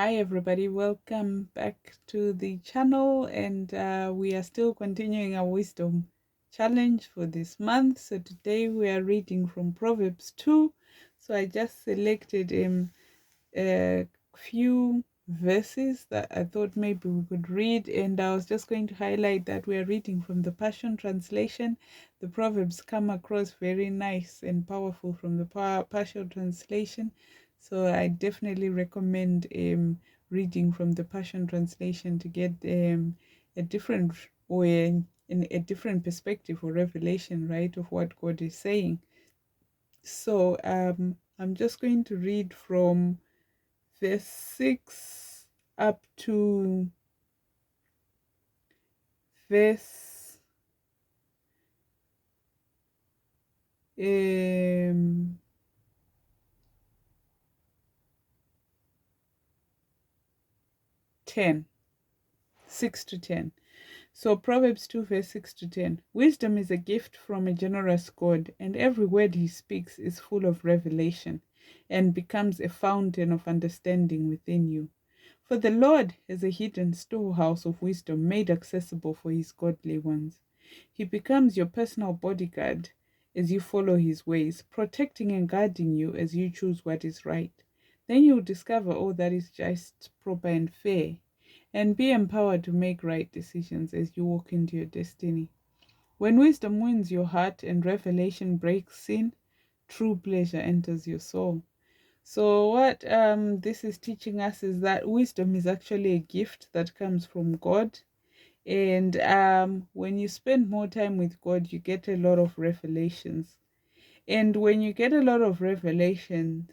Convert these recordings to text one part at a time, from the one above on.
Hi everybody, welcome back to the channel, and we are still continuing our wisdom challenge for this month. So today we are reading from Proverbs 2. So I just selected a few verses that I thought maybe we could read, and I was just going to highlight that we are reading from the Passion Translation. The Proverbs come across very nice and powerful from the Passion Translation, so I definitely recommend reading from the Passion Translation to get a different way in a different perspective or revelation, right, of what God is saying. So I'm just going to read from verse 6 up to verse um, 10, 6 to 10. So Proverbs 2 verse 6 to 10. Wisdom is a gift from a generous God, and every word he speaks is full of revelation and becomes a fountain of understanding within you. For the Lord has a hidden storehouse of wisdom made accessible for his godly ones. He becomes your personal bodyguard as you follow his ways, protecting and guarding you as you choose what is right. Then you'll discover all that is just, proper, and fair, and be empowered to make right decisions as you walk into your destiny. When wisdom wins your heart and revelation breaks in, true pleasure enters your soul. So what this is teaching us is that wisdom is actually a gift that comes from God. And when you spend more time with God, you get a lot of revelations. And when you get a lot of revelation,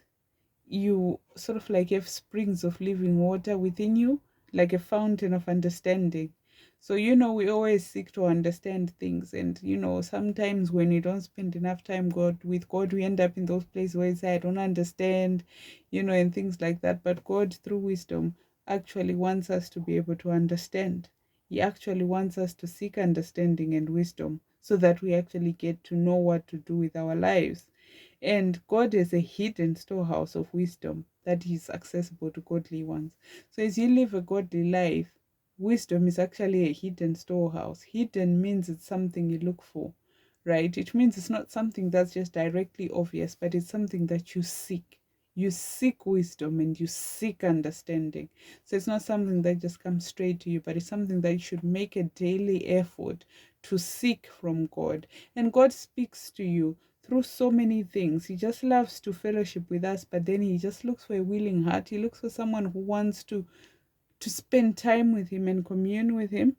you sort of like have springs of living water within you, like a fountain of understanding. So, we always seek to understand things. And, sometimes when you don't spend enough time with God, we end up in those places where you say, I don't understand, and things like that. But God, through wisdom, actually wants us to be able to understand. He actually wants us to seek understanding and wisdom so that we actually get to know what to do with our lives. And God is a hidden storehouse of wisdom that is accessible to godly ones. So as you live a godly life, wisdom is actually a hidden storehouse. Hidden means it's something you look for, right? It means it's not something that's just directly obvious, but it's something that you seek. You seek wisdom and you seek understanding. So it's not something that just comes straight to you, but it's something that you should make a daily effort to seek from God. And God speaks to you through so many things. He just loves to fellowship with us, but then he just looks for a willing heart. He looks for someone who wants to spend time with him and commune with him.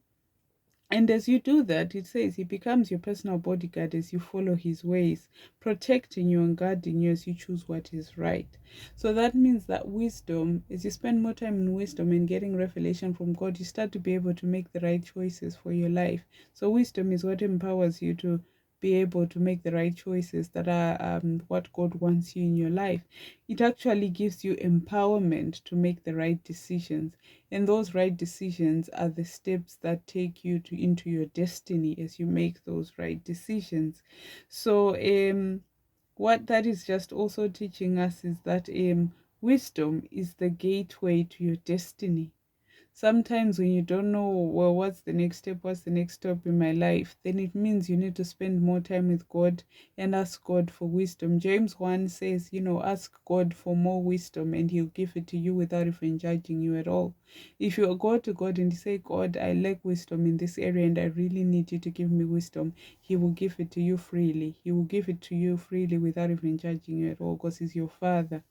And as you do that, it says he becomes your personal bodyguard as you follow his ways, protecting you and guarding you as you choose what is right. So that means that wisdom, as you spend more time in wisdom and getting revelation from God, you start to be able to make the right choices for your life. So wisdom is what empowers you to be able to make the right choices that are what God wants you in your life. It actually gives you empowerment to make the right decisions, and those right decisions are the steps that take you into your destiny as you make those right decisions. So what that is just also teaching us is that wisdom is the gateway to your destiny. Sometimes when you don't know, well, what's the next step in my life, then it means you need to spend more time with God and ask God for wisdom. James 1 says, ask God for more wisdom and he'll give it to you without even judging you at all. If you go to God and say, God, I lack wisdom in this area and I really need you to give me wisdom, he will give it to you freely. He will give it to you freely without even judging you at all, because he's your father.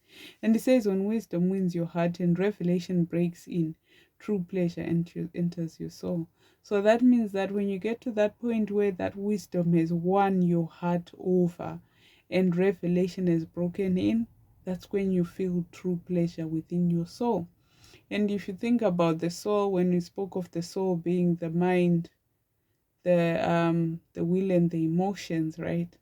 And he says, when wisdom wins your heart and revelation breaks in, true pleasure enters your soul. So that means that when you get to that point where that wisdom has won your heart over and revelation has broken in, that's when you feel true pleasure within your soul. And if you think about the soul, when we spoke of the soul being the mind, the will and the emotions, right?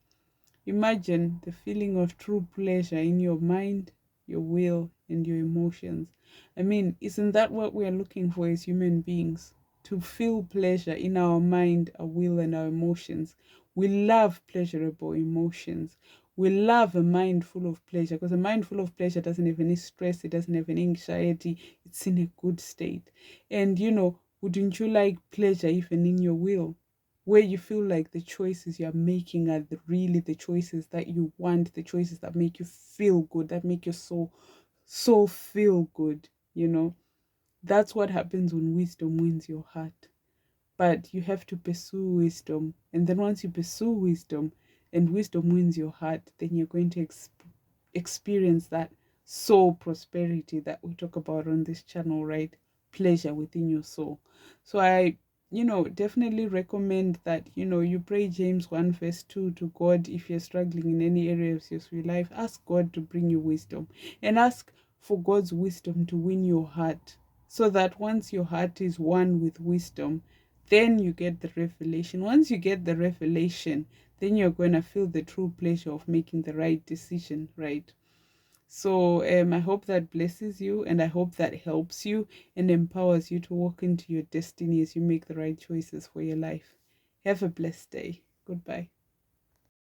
Imagine the feeling of true pleasure in your mind, your will, and your emotions. I mean, isn't that what we are looking for as human beings? To feel pleasure in our mind, our will, and our emotions. We love pleasurable emotions. We love a mind full of pleasure, because a mind full of pleasure doesn't have any stress, it doesn't have any anxiety, it's in a good state. And wouldn't you like pleasure even in your will, where you feel like the choices you're making are really the choices that you want, the choices that make you feel good, that make your soul feel good, That's what happens when wisdom wins your heart. But you have to pursue wisdom. And then once you pursue wisdom and wisdom wins your heart, then you're going to experience that soul prosperity that we talk about on this channel, right? Pleasure within your soul. So I definitely recommend that you pray James 1 verse 2 to God. If you're struggling in any area of your life, ask God to bring you wisdom, and ask for God's wisdom to win your heart, so that once your heart is one with wisdom, then you get the revelation. Once you get the revelation, then you're going to feel the true pleasure of making the right decision, right? So I hope that blesses you, and I hope that helps you and empowers you to walk into your destiny as you make the right choices for your life. Have a blessed day. Goodbye.